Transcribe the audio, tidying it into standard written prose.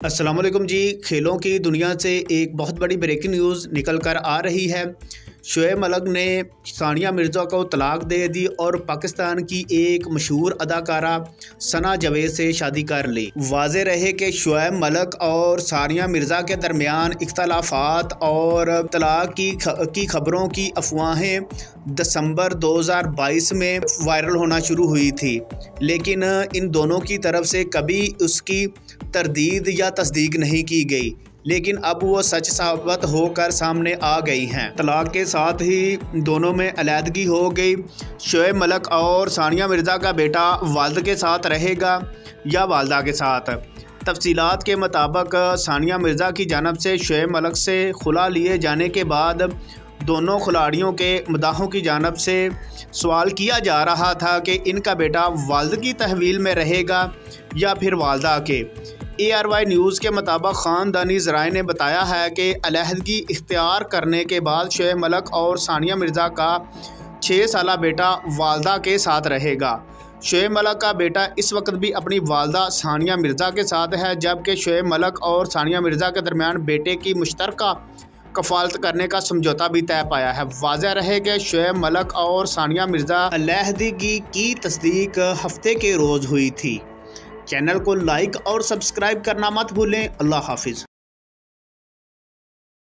अस्सलाम वालेकुम जी। खेलों की दुनिया से एक बहुत बड़ी ब्रेकिंग न्यूज़ निकल कर आ रही है। शोएब मलिक ने सानिया मिर्ज़ा को तलाक दे दी और पाकिस्तान की एक मशहूर अदाकारा सना जावेद से शादी कर ली। वाज़ेह रहे कि शोएब मलिक और सानिया मिर्ज़ा के दरमियान इख्तलाफात और तलाक की खबरों की अफवाहें दिसंबर 2022 में वायरल होना शुरू हुई थी, लेकिन इन दोनों की तरफ से कभी उसकी तरदीद या तस्दीक नहीं की गई। लेकिन अब वो सच साबित होकर सामने आ गई हैं। तलाक के साथ ही दोनों में अलहदगी हो गई। शोएब मलिक और सानिया मिर्ज़ा का बेटा वालिद के साथ रहेगा या वालिदा के साथ। तफसीलात के मुताबिक सानिया मिर्ज़ा की जानिब से शोएब मलिक से खुला लिए जाने के बाद दोनों खिलाड़ियों के मदाहों की जानिब से सवाल किया जा रहा था कि इनका बेटा वालिद की तहवील में रहेगा या फिर वालिदा के। ARY न्यूज़ के मुताबिक ख़ानदानी ज़राए ने बताया है कि अलहदगी इख्तियार करने के बाद शोएब मलिक और सानिया मिर्ज़ा का 6 साला बेटा वालिदा के साथ रहेगा। शोएब मलिक का बेटा इस वक्त भी अपनी वालिदा सानिया मिर्ज़ा के साथ है, जबकि शोएब मलिक और सानिया मिर्ज़ा के दरमियान बेटे की मुश्तरका कफ़ालत करने का समझौता भी तय पाया है। वाज़ेह रहे कि शोएब मलिक और सानिया मिर्ज़ा अलहदगी की तस्दीक हफ्ते के रोज़ हुई थी। चैनल को लाइक और सब्सक्राइब करना मत भूलें। अल्लाह हाफिज़।